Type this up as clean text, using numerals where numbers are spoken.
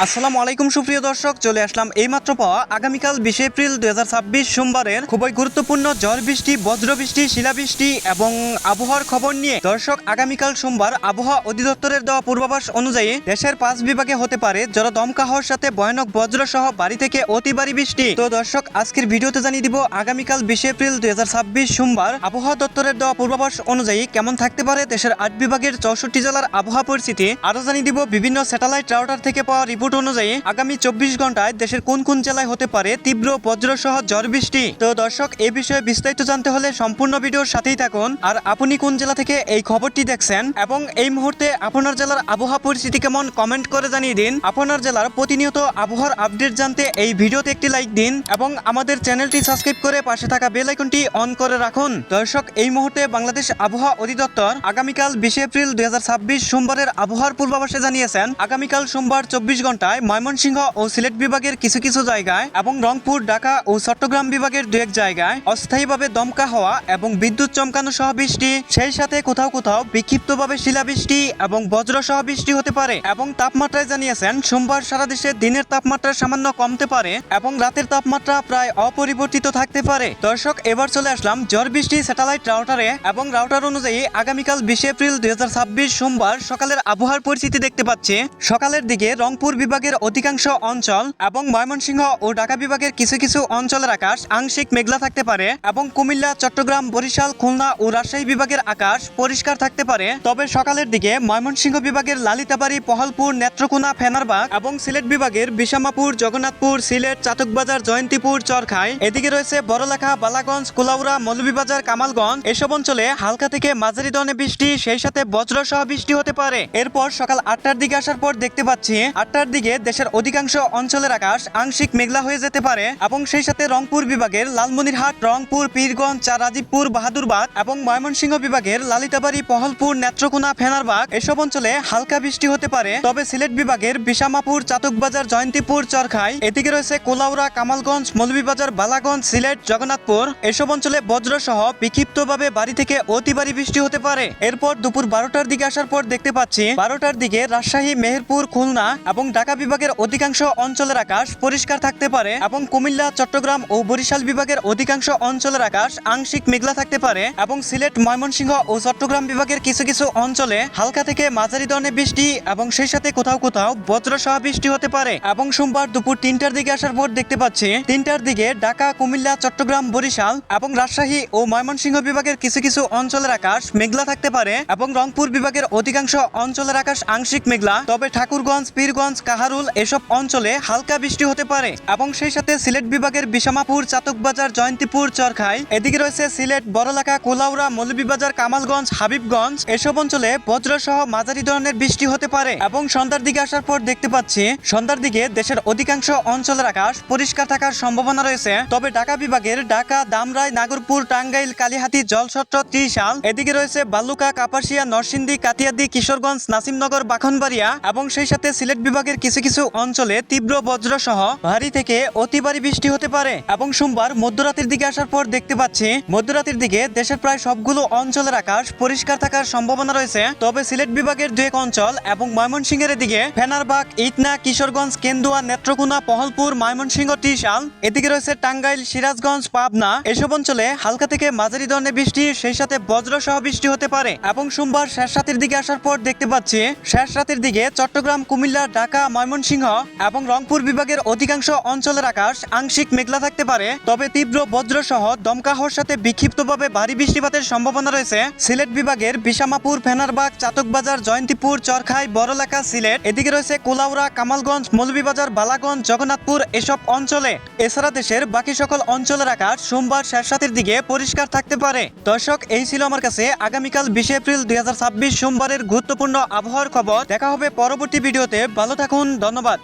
আসসালামু আলাইকুম সুপ্রিয় দর্শক, চলে আসলাম এইমাত্র পাওয়া আগামীকাল 20 এপ্রিল 2026 সোমবারের খুবই গুরুত্বপূর্ণ ঝড় বৃষ্টি, বজ্রবৃষ্টি, শিলাবৃষ্টি এবং আবহাওয়ার খবর নিয়ে। দর্শক, আগামীকাল সোমবার আবহাওয়া অধিদপ্তরের দেওয়া পূর্বাভাস অনুযায়ী দেশের 5 বিভাগে হতে পারে ঝড়ো দমকা হওয়ার সাথে ভয়ানক বজ্র সহ ভারী থেকে অতি ভারী বৃষ্টি। তো দর্শক, আজকের ভিডিওতে জানিয়ে দিব আগামীকাল 20 এপ্রিল 2026 সোমবার আবহাওয়া দপ্তরের দেওয়া পূর্বাভাস অনুযায়ী কেমন থাকতে পারে দেশের 8 বিভাগের 64 জেলার আবহাওয়া পরিস্থিতি। আরো জানিয়ে দিব বিভিন্ন স্যাটেলাইট রাউটার থেকে পাওয়া রিপোর্ট অনুযায়ী আগামী 24 ঘন্টায় দেশের কোন কোন জেলায় হতে পারে তীব্র বজ্র সহ ঝড় বৃষ্টি। তো দর্শক, এই বিষয়ে বিস্তারিত জানতে হলে সম্পূর্ণ ভিডিওর সাথেই থাকুন। আর আপনি কোন জেলা থেকে এই খবরটি দেখছেন এবং এই মুহূর্তে আপনার জেলার আবহাওয়া পরিস্থিতি কেমন, কমেন্ট করে জানিয়ে দিন। আপনার জেলার প্রতিনিয়ত আবহাওয়ার আপডেট জানতে এই ভিডিওতে একটি লাইক দিন এবং আমাদের চ্যানেলটি সাবস্ক্রাইব করে পাশে থাকা বেল আইকনটি অন করে রাখুন। দর্শক, এই মুহূর্তে বাংলাদেশ আবহাওয়া অধিদপ্তর আগামীকাল 20 এপ্রিল 2026 সোমবারের আবহাওয়ার পূর্বাভাসে জানিয়েছেন আগামীকাল সোমবার 24 ঘন্টায় ময়মনসিংহ ও সিলেট বিভাগের কিছু কিছু জায়গায় এবং রংপুর, ঢাকা ও চট্টগ্রাম বিভাগের 2-1 জায়গায় অস্থায়ীভাবে দমকা হওয়া এবং বিদ্যুৎ চমকানো সহ বৃষ্টি, সেই সাথে কোথাও কোথাও বিক্ষিপ্তভাবে শিলাবৃষ্টি এবং বজ্র সহ বৃষ্টি হতে পারে। এবং তাপমাত্রায় জানিয়েছেন সোমবার সারা দেশে দিনের তাপমাত্রা সামান্য কমতে পারে এবং রাতের তাপমাত্রা প্রায় অপরিবর্তিত থাকতে পারে। দর্শক, এবার চলে আসলাম ঝড় বৃষ্টি স্যাটেলাইট রাউটারে এবং রাউটার অনুযায়ী আগামীকাল 20 এপ্রিল 2026 সোমবার সকালের আবহাওয়ার পরিস্থিতি দেখতে পাচ্ছি। সকালের দিকে রংপুর বিভাগের অধিকাংশ অঞ্চল এবং ময়মনসিংহ ও ঢাকা বিভাগের কিছু কিছু অঞ্চলের আকাশ আংশিক মেঘলা থাকতে পারে এবং কুমিল্লা, চট্টগ্রাম, বরিশাল, খুলনা ও রাজশাহী বিভাগের আকাশ পরিষ্কার থাকতে পারে। তবে সকালের দিকে ময়মনসিংহ বিভাগের লালিতাবাড়ী, পহলপুর, নেত্রকোনা, ফেনারবাগ এবং সিলেট বিভাগের বিশামাপুর, জগন্নাথপুর, সিলেট, চাতকবাজার, জয়ন্তীপুর, চরখাই, এদিকে রয়েছে বড়লেখা, বালাগঞ্জ, কুলাউড়া, মৌলভীবাজার, কামালগঞ্জ, এসব অঞ্চলে হালকা থেকে মাঝারি ধরনের বৃষ্টি, সেই সাথে বজ্র সহ বৃষ্টি হতে পারে। এরপর সকাল 8টার দিকে আসার পর দেখতে পাচ্ছি 8টার দিকে দেশের অধিকাংশ অঞ্চলের আকাশ আংশিক মেঘলা হয়ে যেতে পারে এবং সেই সাথে রংপুর বিভাগের লালমনিরহাট, রংপুর, পীরগঞ্জ, রাজীবপুর, বাহাদুরবাদ এবং ময়মনসিংহ বিভাগের লালিতাবাড়ী, পহলপুর, নেত্রকোনা, ফেনারবাগ এসব অঞ্চলে হালকা বৃষ্টি হতে পারে। তবে সিলেট বিভাগের বিশামাপুর, চাতকবাজার, জয়ন্তীপুর, চরখাই, এদিকে রয়েছে কুলাউড়া, কামালগঞ্জ, মৌলভীবাজার, বালাগঞ্জ, সিলেট, জগন্নাথপুর এসব অঞ্চলে বজ্র সহ বিক্ষিপ্তভাবে ভারী থেকে অতি ভারী বৃষ্টি হতে পারে। এরপর দুপুর 12টার দিকে আসার পর দেখতে পাচ্ছি 12টার দিকে রাজশাহী, মেহেরপুর, খুলনা এবং ঢাকা বিভাগের অধিকাংশ অঞ্চলের আকাশ পরিষ্কার থাকতে পারে এবং কুমিল্লা, চট্টগ্রাম ও বরিশাল বিভাগের অধিকাংশ অঞ্চলের আকাশ আংশিক মেঘলা থাকতে পারে এবং সিলেট, ময়মনসিংহ ও চট্টগ্রাম বিভাগের কিছু কিছু অঞ্চলে হালকা থেকে মাঝারি ধরনের বৃষ্টি এবং সেই সাথে কোথাও কোথাও বজ্র সহ বৃষ্টি হতে পারে। এবং সোমবার দুপুর 3টার দিকে আসার পর দেখতে পাচ্ছি 3টার দিকে ঢাকা, কুমিল্লা, চট্টগ্রাম, বরিশাল এবং রাজশাহী ও ময়মনসিংহ বিভাগের কিছু কিছু অঞ্চলের আকাশ মেঘলা থাকতে পারে এবং রংপুর বিভাগের অধিকাংশ অঞ্চলের আকাশ আংশিক মেঘলা। তবে ঠাকুরগঞ্জ, পীরগঞ্জ, কাহারুল এসব অঞ্চলে হালকা বৃষ্টি হতে পারে এবং সেই সাথে সিলেট বিভাগের বিশামাপুর, চাতকবাজার, জয়ন্তীপুর, চরখাই, এদিকে রয়েছে সিলেট, বড়লেখা, কুলাউড়া, মৌলভীবাজার, কামালগঞ্জ, হাবিবগঞ্জ এসব অঞ্চলে বজ্র সহ মাঝারি ধরনের বৃষ্টি হতে পারে। এবং সন্ধ্যার দিকে আসার পর দেখতে পাচ্ছি সন্ধ্যার দিকে দেশের অধিকাংশ অঞ্চলের আকাশ পরিষ্কার থাকার সম্ভাবনা রয়েছে। তবে ঢাকা বিভাগের ঢাকা, দামরাই, নাগরপুর, টাঙ্গাইল, কালিহাতী, জলছত্র, ত্রিশাল, এদিকে রয়েছে বালুকা, কাপাসিয়া, নরসিংদী, কাতিয়াদি, কিশোরগঞ্জ, নাসিমনগর, বাখনবাড়িয়া এবং সেই সাথে সিলেট বিভাগের কিছু কিছু অঞ্চলে তীব্র বজ্র সহ ভারী থেকে অতি ভারী বৃষ্টি হতে পারে। এবং সোমবার মধ্যরাতের দিকে আসার পর দেখতে পাচ্ছি মধ্যরাতের দিকে দেশের প্রায় সবগুলো অঞ্চলের আকাশ পরিষ্কার থাকার সম্ভাবনা রয়েছে। তবে সিলেট বিভাগের 2-1 অঞ্চল এবং ময়মনসিংহের দিকে ফেনারবাগ, ইটনা, কিশোরগঞ্জ, কেন্দুয়া, নেত্রকোনা, পহলপুর, ময়মনসিংহ, ত্রিশাল, এদিকে রয়েছে টাঙ্গাইল, সিরাজগঞ্জ, পাবনা এসব অঞ্চলে হালকা থেকে মাঝারি ধরনের বৃষ্টি, সেই সাথে বজ্র সহ বৃষ্টি হতে পারে। এবং সোমবার শেষ রাতের দিকে আসার পর দেখতে পাচ্ছি শেষ রাতের দিকে চট্টগ্রাম, কুমিল্লা, ঢাকা, ময়মনসিংহ এবং রংপুর বিভাগের অধিকাংশ অঞ্চলের আকাশ আংশিক মেঘলা থাকতে পারে। তবে তীব্র বজ্র সহ দমকা হওয়ার সাথে বিক্ষিপ্তভাবে ভারী বৃষ্টিপাতের সম্ভাবনা রয়েছে সিলেট বিভাগের বিশামাপুর, ফেনারবাগ, চাতকবাজার, জয়ন্তীপুর, চরখাই, বড়লেখা, সিলেট, এদিকে রয়েছে কুলাউড়া, কামালগঞ্জ, মৌলভীবাজার, বালাগঞ্জ, জগন্নাথপুর এসব অঞ্চলে। এছাড়া দেশের বাকি সকল অঞ্চলের আকাশ সোমবার শেষ রাতের দিকে পরিষ্কার থাকতে পারে। দর্শক, এই ছিল আমার কাছে আগামীকাল 20 এপ্রিল 2026 সোমবারের গুরুত্বপূর্ণ আবহাওয়ার খবর। দেখা হবে পরবর্তী ভিডিওতে। ভালো থাকুন, ধন্যবাদ।